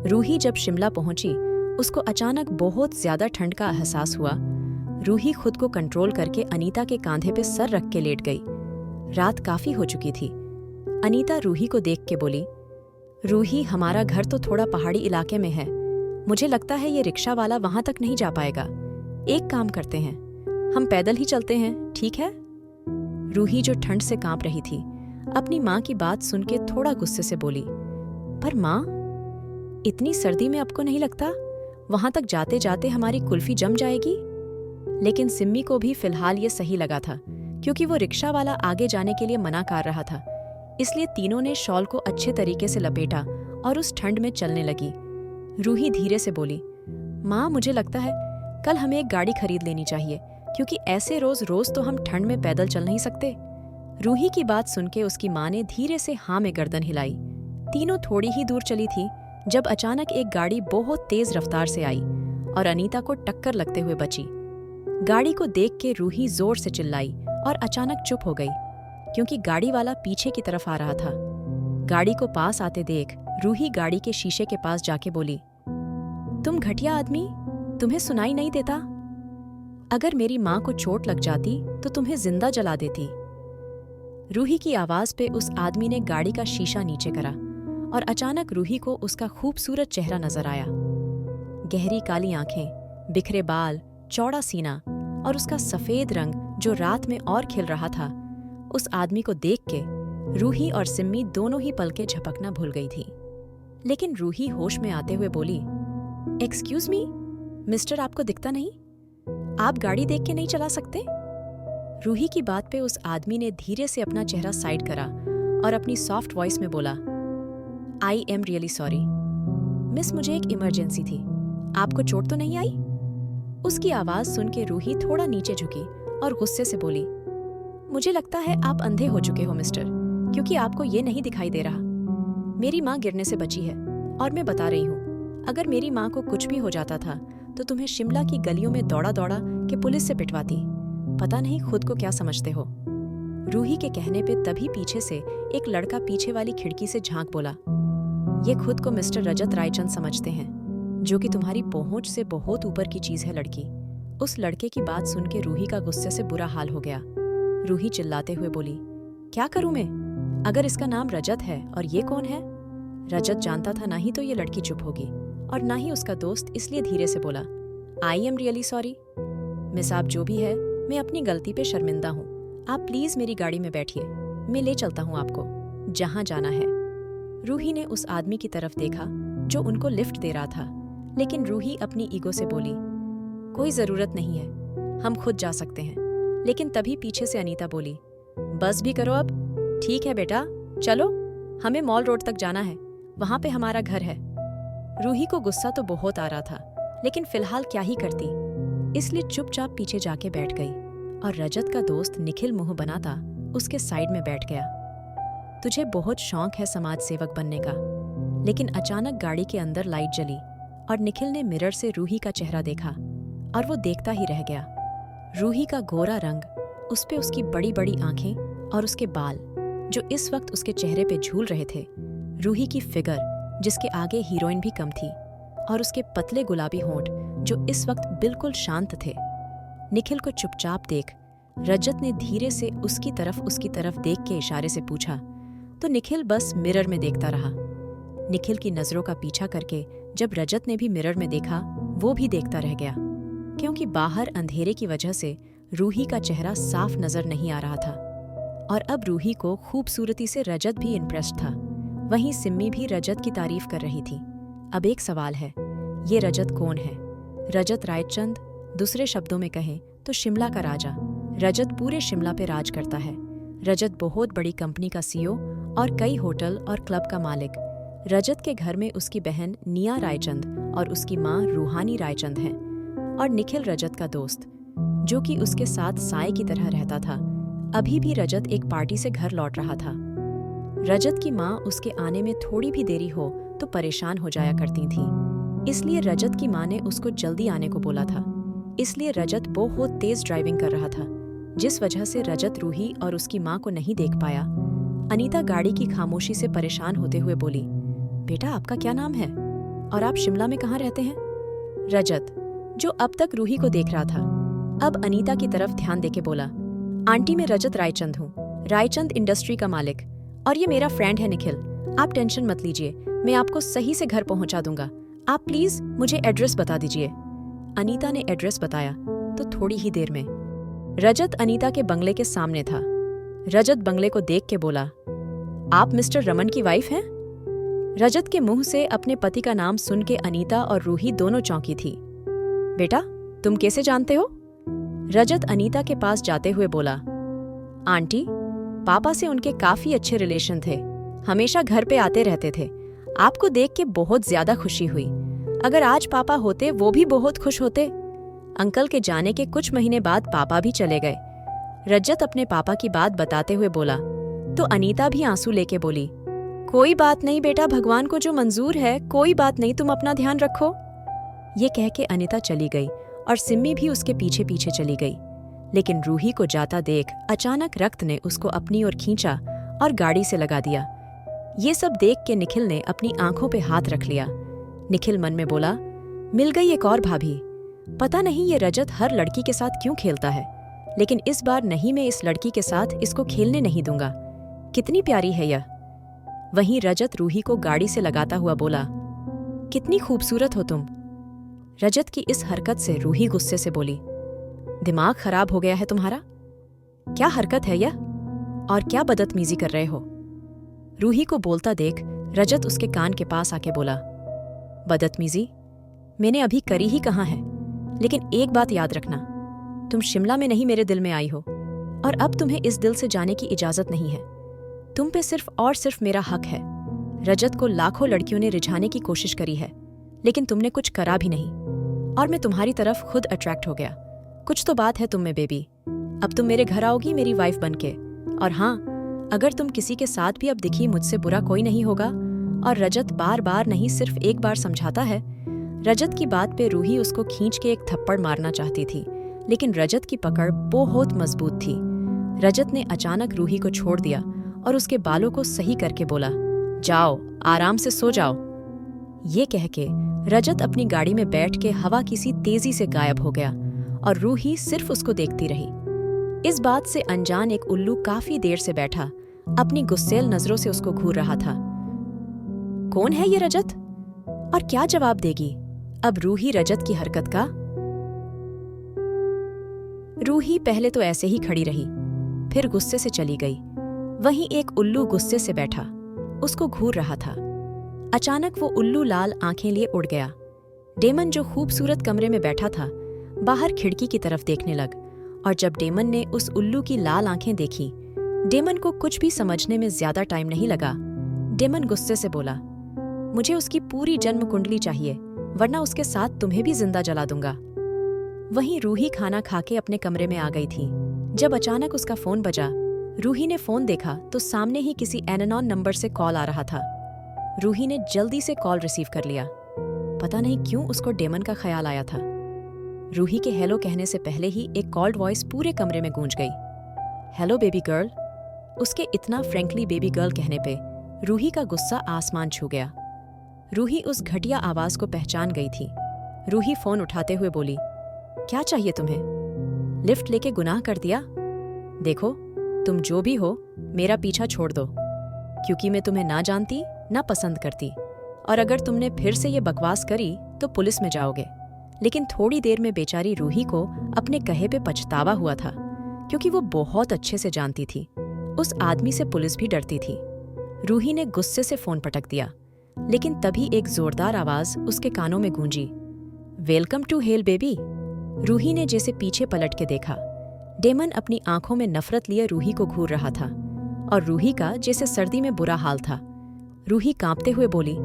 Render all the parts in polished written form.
रूही जब शिमला पहुंची, उसको अचानक बहुत ज्यादा ठंड का एहसास हुआ। रूही खुद को कंट्रोल करके अनीता के कांधे पे सर रख के लेट गई। रात काफी हो चुकी थी। अनीता रूही को देख के बोली, रूही, हमारा घर तो थोड़ा पहाड़ी इलाके में है। मुझे लगता है ये रिक्शा वाला वहां तक नहीं जा पाएगा। एक काम करते हैं, हम पैदल ही चलते हैं, ठीक है? रूही, जो ठंड से कांप रही थी, अपनी माँ की बात सुन के थोड़ा गुस्से से बोली, पर माँ, इतनी सर्दी में आपको नहीं लगता वहां तक जाते जाते हमारी कुल्फी जम जाएगी? लेकिन सिम्मी को भी फिलहाल ये सही लगा था, क्योंकि वो रिक्शा वाला आगे जाने के लिए मना कर रहा था। इसलिए तीनों ने शॉल को अच्छे तरीके से लपेटा और उस ठंड में चलने लगी। रूही धीरे से बोली, माँ, मुझे लगता है कल हमें एक गाड़ी खरीद लेनी चाहिए, क्योंकि ऐसे रोज रोज तो हम ठंड में पैदल चल नहीं सकते। रूही की बात सुन के उसकी माँ ने धीरे से हाँ में गर्दन हिलाई। तीनों थोड़ी ही दूर चली थी जब अचानक एक गाड़ी बहुत तेज रफ्तार से आई और अनीता को टक्कर लगते हुए बची। गाड़ी को देख के रूही जोर से चिल्लाई और अचानक चुप हो गई, क्योंकि गाड़ी वाला पीछे की तरफ आ रहा था। गाड़ी को पास आते देख रूही गाड़ी के शीशे के पास जाके बोली, तुम घटिया आदमी, तुम्हें सुनाई नहीं देता? अगर मेरी माँ को चोट लग जाती तो तुम्हें जिंदा जला देती। रूही की आवाज पे उस आदमी ने गाड़ी का शीशा नीचे करा और अचानक रूही को उसका खूबसूरत चेहरा नजर आया। गहरी काली आंखें, बिखरे बाल, चौड़ा सीना और उसका सफेद रंग जो रात में और खिल रहा था। उस आदमी को देख के रूही और सिम्मी दोनों ही पलकें झपकना भूल गई थी। लेकिन रूही होश में आते हुए बोली, एक्सक्यूज मी मिस्टर, आपको दिखता नहीं? आप गाड़ी देख के नहीं चला सकते? रूही की बात पे उस आदमी ने धीरे से अपना चेहरा साइड करा और अपनी सॉफ्ट वॉइस में बोला, I am really sorry miss, मुझे एक इमरजेंसी थी। आपको चोट तो नहीं आई? उसकी आवाज सुन के रूही थोड़ा नीचे झुकी और गुस्से से बोली, मुझे लगता है आप अंधे हो चुके हो मिस्टर, क्योंकि आपको ये नहीं दिखाई दे रहा। मेरी माँ गिरने से बची है और मैं बता रही हूँ, अगर मेरी माँ को कुछ भी हो जाता था तो तुम्हें शिमला की गलियों में दौड़ा दौड़ा के पुलिस से पिटवाती। पता नहीं खुद को क्या समझते हो। रूही के कहने पे तभी पीछे से एक लड़का पीछे वाली खिड़की से झांक बोला, ये खुद को मिस्टर रजत रायचंद समझते हैं, जो कि तुम्हारी पहुंच से बहुत ऊपर की चीज है लड़की। उस लड़के की बात सुन के रूही का गुस्से से बुरा हाल हो गया। रूही चिल्लाते हुए बोली, क्या करूं मैं? अगर इसका नाम रजत है और ये कौन है? रजत जानता था ना ही तो ये लड़की चुप होगी और ना ही उसका दोस्त, इसलिए धीरे से बोला, I am really sorry miss, आप जो भी है, मैं अपनी गलती पे शर्मिंदा हूँ। आप प्लीज मेरी गाड़ी में बैठिए, मैं ले चलता हूँ आपको जहाँ जाना है। रूही ने उस आदमी की तरफ देखा जो उनको लिफ्ट दे रहा था, लेकिन रूही अपनी ईगो से बोली, कोई जरूरत नहीं है, हम खुद जा सकते हैं। लेकिन तभी पीछे से अनीता बोली, बस भी करो अब। ठीक है बेटा, चलो, हमें मॉल रोड तक जाना है, वहां पे हमारा घर है। रूही को गुस्सा तो बहुत आ रहा था, लेकिन फिलहाल क्या ही करती, इसलिए चुपचाप पीछे जाके बैठ गई और रजत का दोस्त निखिल मुंह बनाता उसके साइड में बैठ गया। तुझे बहुत शौक है समाज सेवक बनने का। लेकिन अचानक गाड़ी के अंदर लाइट जली और निखिल ने मिरर से रूही का चेहरा देखा और वो देखता ही रह गया। रूही का गोरा रंग, उस पे उसकी बड़ी बड़ी आंखें और उसके बाल जो इस वक्त उसके चेहरे पे झूल रहे थे। रूही की फिगर जिसके आगे हीरोइन भी कम थी और उसके पतले गुलाबी होंठ जो इस वक्त बिल्कुल शांत थे। निखिल को चुपचाप देख रजत ने धीरे से उसकी तरफ देख के इशारे से पूछा, तो निखिल बस मिरर में देखता रहा। निखिल की नजरों का पीछा करके जब रजत ने भी मिरर में देखा, वो भी देखता रह गया, क्योंकि बाहर अंधेरे की वजह से रूही का चेहरा साफ नजर नहीं आ रहा था। और अब रूही को खूबसूरती से रजत भी इम्प्रेस्ड था। वहीं सिम्मी भी रजत की तारीफ कर रही थी। अब एक सवाल है, ये रजत कौन है? रजत रायचंद, दूसरे शब्दों में कहें तो शिमला का राजा। रजत पूरे शिमला पे राज करता है। रजत बहुत बड़ी कंपनी का सीईओ और कई होटल और क्लब का मालिक। रजत के घर में उसकी बहन निया रायचंद और उसकी माँ रूहानी रायचंद हैं, और निखिल रजत का दोस्त, जो कि उसके साथ साए की तरह रहता था। अभी भी रजत एक पार्टी से घर लौट रहा था। रजत की माँ उसके आने में थोड़ी भी देरी हो तो परेशान हो जाया करती थी, इसलिए रजत की माँ ने उसको जल्दी आने को बोला था। इसलिए रजत बहुत तेज ड्राइविंग कर रहा था, जिस वजह से रजत रूही और उसकी माँ को नहीं देख पाया। अनीता गाड़ी की खामोशी से परेशान होते हुए बोली, बेटा आपका क्या नाम है? और आप शिमला में कहाँ रहते हैं? रजत, जो अब तक रूही को देख रहा था, अब अनीता की तरफ ध्यान देके बोला, आंटी मैं रजत रायचंद हूँ, रायचंद इंडस्ट्री का मालिक, और ये मेरा फ्रेंड है निखिल। आप टेंशन मत लीजिए, मैं आपको सही से घर पहुंचा दूंगा। आप प्लीज मुझे एड्रेस बता दीजिए। अनीता ने एड्रेस बताया तो थोड़ी ही देर में रजत अनीता के बंगले के सामने था। रजत बंगले को देख के बोला, आप मिस्टर रमन की वाइफ हैं? रजत के मुंह से अपने पति का नाम सुन के अनीता और रूही दोनों चौंकी थी। बेटा, तुम कैसे जानते हो? रजत अनीता के पास जाते हुए बोला, आंटी, पापा से उनके काफी अच्छे रिलेशन थे, हमेशा घर पे आते रहते थे। आपको देख के बहुत ज्यादा खुशी हुई। अगर आज पापा होते वो भी बहुत खुश होते। अंकल के जाने के कुछ महीने बाद पापा भी चले गए। रजत अपने पापा की बात बताते हुए बोला तो अनीता भी आंसू लेके बोली, कोई बात नहीं बेटा, भगवान को जो मंजूर है, कोई बात नहीं, तुम अपना ध्यान रखो। ये कह के अनीता चली गई और सिम्मी भी उसके पीछे पीछे चली गई। लेकिन रूही को जाता देख अचानक रक्त ने उसको अपनी ओर खींचा और गाड़ी से लगा दिया। ये सब देख के निखिल ने अपनी आंखों पे हाथ रख लिया। निखिल मन में बोला, मिल गई एक और भाभी। पता नहीं ये रजत हर लड़की के साथ क्यों खेलता है, लेकिन इस बार नहीं, मैं इस लड़की के साथ इसको खेलने नहीं दूंगा। कितनी प्यारी है यह। वहीं रजत रूही को गाड़ी से लगाता हुआ बोला, कितनी खूबसूरत हो तुम। रजत की इस हरकत से रूही गुस्से से बोली, दिमाग खराब हो गया है तुम्हारा? क्या हरकत है यह, और क्या बदतमीजी कर रहे हो? रूही को बोलता देख रजत उसके कान के पास आके बोला, बदतमीजी मैंने अभी करी ही कहाँ है, लेकिन एक बात याद रखना, तुम शिमला में नहीं मेरे दिल में आई हो, और अब तुम्हें इस दिल से जाने की इजाजत नहीं है। तुम पे सिर्फ और सिर्फ मेरा हक है। रजत को लाखों लड़कियों ने रिझाने की कोशिश करी है, लेकिन तुमने कुछ करा भी नहीं, और मैं तुम्हारी तरफ खुद अट्रैक्ट हो गया। कुछ तो बात है तुम में बेबी। अब तुम मेरे घर आओगी मेरी वाइफ बनके, और हाँ, अगर तुम किसी के साथ भी अब दिखी, मुझसे बुरा कोई नहीं होगा। और रजत बार बार नहीं, सिर्फ एक बार समझाता है। रजत की बात पे रूही उसको खींच के एक थप्पड़ मारना चाहती थी, लेकिन रजत की पकड़ बहुत मजबूत थी। रजत ने अचानक रूही को छोड़ दिया और उसके बालों को सही करके बोला, जाओ आराम से सो जाओ। ये कह के रजत अपनी गाड़ी में बैठ के हवा की सी तेजी से गायब हो गया और रूही सिर्फ उसको देखती रही। इस बात से अनजान एक उल्लू काफी देर से बैठा अपनी गुस्सेल नजरों से उसको घूर रहा था। कौन है ये रजत, और क्या जवाब देगी अब रूही रजत की हरकत का? रूही पहले तो ऐसे ही खड़ी रही, फिर गुस्से से चली गई। वहीं एक उल्लू गुस्से से बैठा उसको घूर रहा था। अचानक वो उल्लू लाल आंखें लिए उड़ गया। डेमन जो खूबसूरत कमरे में बैठा था, बाहर खिड़की की तरफ देखने लग, और जब डेमन ने उस उल्लू की लाल आंखें देखी, डेमन को कुछ भी समझने में ज्यादा टाइम नहीं लगा। डेमन गुस्से से बोला, मुझे उसकी पूरी जन्म कुंडली चाहिए, वरना उसके साथ तुम्हें भी जिंदा जला दूंगा। वहीं रूही खाना खा के अपने कमरे में आ गई थी। जब अचानक उसका फोन बजा, रूही ने फोन देखा तो सामने ही किसी अननोन नंबर से कॉल आ रहा था। रूही ने जल्दी से कॉल रिसीव कर लिया। पता नहीं क्यों उसको डेमन का ख्याल आया था। रूही के हेलो कहने से पहले ही एक कॉल्ड वॉइस पूरे कमरे में गूंज गई। Hello baby girl. उसके इतना फ्रैंकली बेबी गर्ल कहने पे रूही का गुस्सा आसमान छू गया। रूही उस घटिया आवाज को पहचान गई थी। रूही फोन उठाते हुए बोली, क्या चाहिए तुम्हें? लिफ्ट लेके गुनाह कर दिया? देखो, तुम जो भी हो, मेरा पीछा छोड़ दो, क्योंकि मैं तुम्हें ना जानती ना पसंद करती, और अगर तुमने फिर से ये बकवास करी तो पुलिस में जाओगे। लेकिन थोड़ी देर में बेचारी रूही को अपने कहे पे पछतावा हुआ था, क्योंकि वो बहुत अच्छे से जानती थी उस आदमी से पुलिस भी डरती थी। रूही ने गुस्से से फोन पटक दिया, लेकिन तभी एक जोरदार आवाज उसके कानों में गूंजी, welcome to hell baby. Ruhi ने जैसे पीछे पलट के देखा। डेमन अपनी आंखों में नफरत लिए रूही को घूर रहा था, और रूही का जैसे सर्दी में बुरा हाल था। रूही कांपते हुए बोली,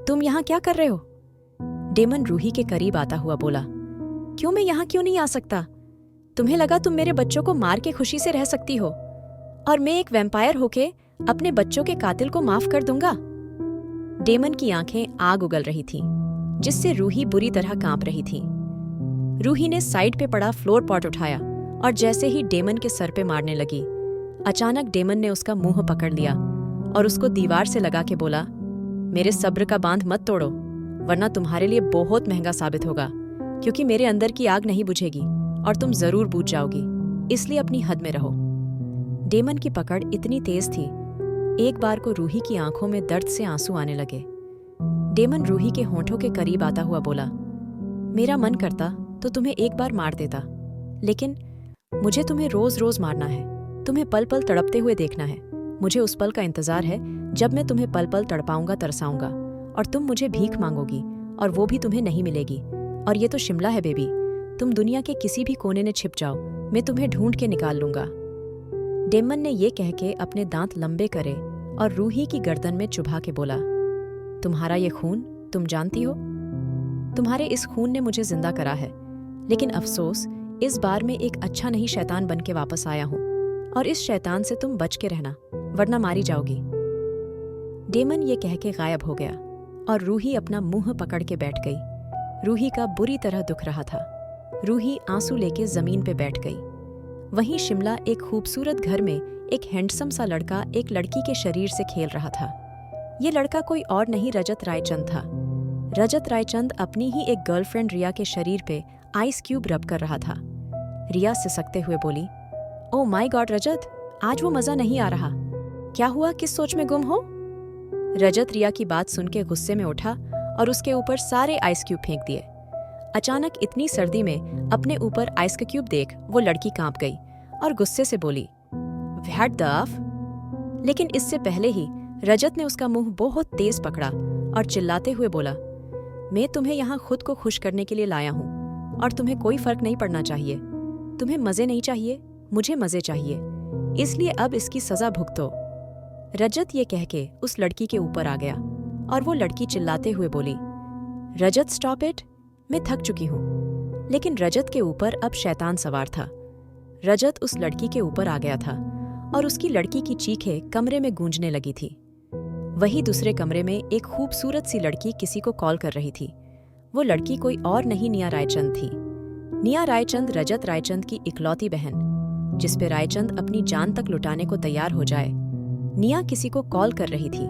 तुम यहाँ क्या कर रहे हो? डेमन रूही के करीब आता हुआ बोला, क्यों, मैं यहाँ क्यों नहीं आ सकता? तुम्हें लगा तुम मेरे बच्चों को मार के खुशी से रह सकती हो, और मैं एक वैम्पायर होके अपने बच्चों के कातिल को माफ कर दूंगा? डेमन की आंखें आग उगल रही थीं, जिससे रूही बुरी तरह कांप रही थी। रूही ने साइड पे पड़ा फ्लोर पॉट उठाया और जैसे ही डेमन के सर पे मारने लगी, अचानक डेमन ने उसका मुंह पकड़ लिया और उसको दीवार से लगा के बोला, मेरे सब्र का बांध मत तोड़ो, वरना तुम्हारे लिए बहुत महंगा साबित होगा, क्योंकि मेरे अंदर की आग नहीं बुझेगी और तुम जरूर बूझ जाओगी, इसलिए अपनी हद में रहो। डेमन की पकड़ इतनी तेज थी, एक बार को रूही की आंखों में दर्द से आंसू आने लगे। डेमन रूही के होंठों के करीब आता हुआ बोला, मेरा मन करता तो तुम्हें एक बार मार देता, लेकिन मुझे तुम्हें रोज रोज मारना है, तुम्हें पल पल तड़पते हुए देखना है। मुझे उस पल का इंतजार है जब मैं तुम्हें पल पल तड़पाऊंगा, तरसाऊंगा और तुम मुझे भीख मांगोगी, और वो भी तुम्हें नहीं मिलेगी। और ये तो शिमला है बेबी, तुम दुनिया के किसी भी कोने में छिप जाओ, मैं तुम्हें ढूंढ के निकाल लूंगा। डेमन ने ये कह के अपने दांत लंबे करे और रूही की गर्दन में चुभा के बोला, तुम्हारा ये खून, तुम जानती हो, तुम्हारे इस खून ने मुझे जिंदा करा है, लेकिन अफसोस इस बार मैं एक अच्छा नहीं शैतान बन के वापस आया हूं, और इस शैतान से तुम बच के रहना, वरना मारी जाओगी। डेमन ये कह के गायब हो गया और रूही अपना मुंह पकड़ के बैठ गई। रूही का बुरी तरह दुख रहा था। रूही आंसू लेके जमीन पे बैठ गई। वहीं शिमला एक खूबसूरत घर में एक हैंडसम सा लड़का एक लड़की के शरीर से खेल रहा था। ये लड़का कोई और नहीं रजत रायचंद था। रजत रायचंद अपनी ही एक गर्लफ्रेंड रिया के शरीर पे आइस क्यूब रब कर रहा था। रिया सिसकते हुए बोली, ओह माय गॉड रजत, आज वो मजा नहीं आ रहा। क्या हुआ, किस सोच में गुम हो? रजत रिया की बात सुन के गुस्से में उठा और उसके ऊपर सारे आइस क्यूब फेंक दिए। अचानक इतनी सर्दी में अपने ऊपर आइस का क्यूब देख वो लड़की कांप गई और गुस्से से बोली, व्हाट द अफ। लेकिन इससे पहले ही रजत ने उसका मुंह बहुत तेज पकड़ा और चिल्लाते हुए बोला, मैं तुम्हें यहाँ खुद को खुश करने के लिए लाया हूँ और तुम्हें कोई फर्क नहीं पड़ना चाहिए। तुम्हें मजे नहीं चाहिए, मुझे मजे चाहिए, इसलिए अब इसकी सजा भुगतो। रजत ये कह के उस लड़की के ऊपर आ गया और वो लड़की चिल्लाते हुए बोली, रजत स्टॉप इट, मैं थक चुकी हूँ। लेकिन रजत के ऊपर अब शैतान सवार था। रजत उस लड़की के ऊपर आ गया था और उसकी लड़की की चीखें कमरे में गूंजने लगी थी। वहीं दूसरे कमरे में एक खूबसूरत सी लड़की किसी को कॉल कर रही थी। वो लड़की कोई और नहीं निया रायचंद थी। निया रायचंद रजत रायचंद की इकलौती बहन, जिस पे रायचंद अपनी जान तक लुटाने को तैयार हो जाए। निया किसी को कॉल कर रही थी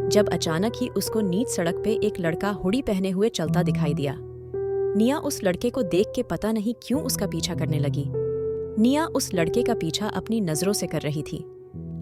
जब अचानक ही उसको नीच सड़क पे एक लड़का हुडी पहने हुए चलता दिखाई दिया। निया उस लड़के को देख के पता नहीं क्यों उसका पीछा करने लगी। निया उस लड़के का पीछा अपनी नजरों से कर रही थी।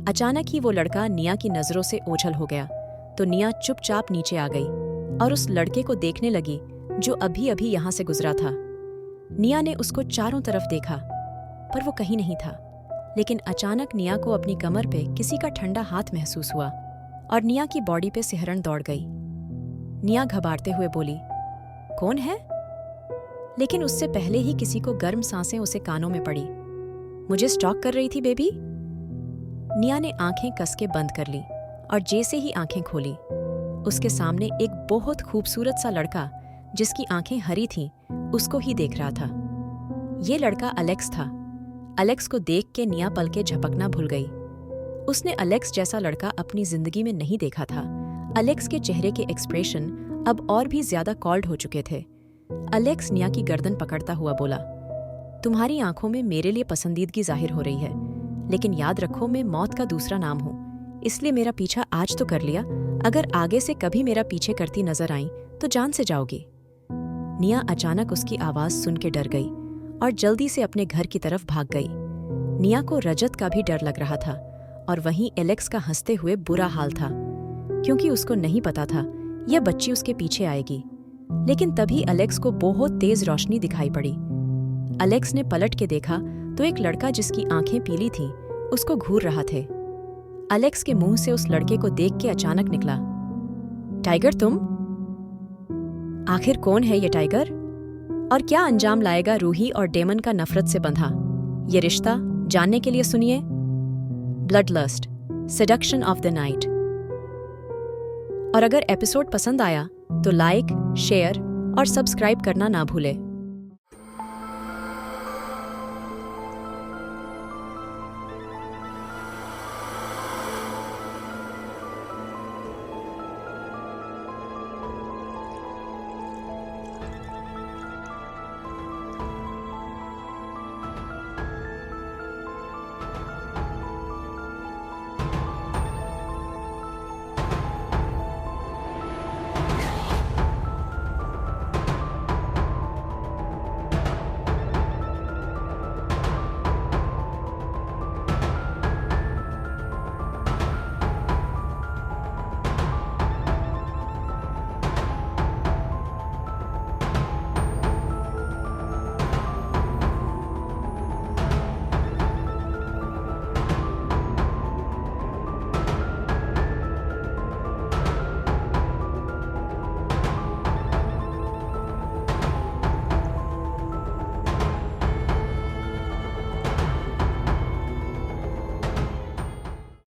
अचानक ही वो लड़का निया की नजरों से ओझल हो गया तो निया चुपचाप नीचे आ गई और उस लड़के को देखने लगी जो अभी अभी यहाँ से गुजरा था। निया ने उसको चारों तरफ देखा पर वो कहीं नहीं था। लेकिन अचानक निया को अपनी कमर पे किसी का ठंडा हाथ महसूस हुआ और निया की बॉडी पे सिहरन दौड़ गई। निया घबराते हुए बोली, कौन है? लेकिन उससे पहले ही किसी को गर्म सांसें उसे कानों में पड़ी। मुझे स्टॉक कर रही थी बेबी? निया ने आंखें कस के बंद कर ली और जैसे ही आंखें खोली उसके सामने एक बहुत खूबसूरत सा लड़का जिसकी आंखें हरी थीं उसको ही देख रहा था। ये लड़का अलेक्स था। अलेक्स को देख के निया पल के झपकना भूल गई। उसने अलेक्स जैसा लड़का अपनी जिंदगी में नहीं देखा था। अलेक्स के चेहरे के एक्सप्रेशन अब और भी ज्यादा कॉल्ड हो चुके थे। अलेक्स निया की गर्दन पकड़ता हुआ बोला, तुम्हारी आंखों में मेरे लिए पसंदीदगी जाहिर हो रही है, लेकिन याद रखो मैं मौत का दूसरा नाम हूँ, इसलिए मेरा पीछा आज तो कर लिया, अगर आगे से कभी मेरा पीछे करती नजर आई तो जान से जाओगी। निया अचानक उसकी आवाज सुन के डर गई और जल्दी से अपने घर की तरफ भाग गई। निया को रजत का भी डर लग रहा था और वहीं एलेक्स का हंसते हुए बुरा हाल था, क्योंकि उसको नहीं पता था यह बच्ची उसके पीछे आएगी। लेकिन तभी अलेक्स को बहुत तेज रोशनी दिखाई पड़ी। अलेक्स ने पलट के देखा तो एक लड़का जिसकी आंखें पीली थीं उसको घूर रहा थे। अलेक्स के मुंह से उस लड़के को देख के अचानक निकला, टाइगर तुम? आखिर कौन है ये टाइगर और क्या अंजाम लाएगा रूही और डेमन का नफरत से बंधा ये रिश्ता? जानने के लिए सुनिए blood lust, seduction of the night. और अगर एपिसोड पसंद आया तो लाइक, शेयर और सब्सक्राइब करना ना भूलें।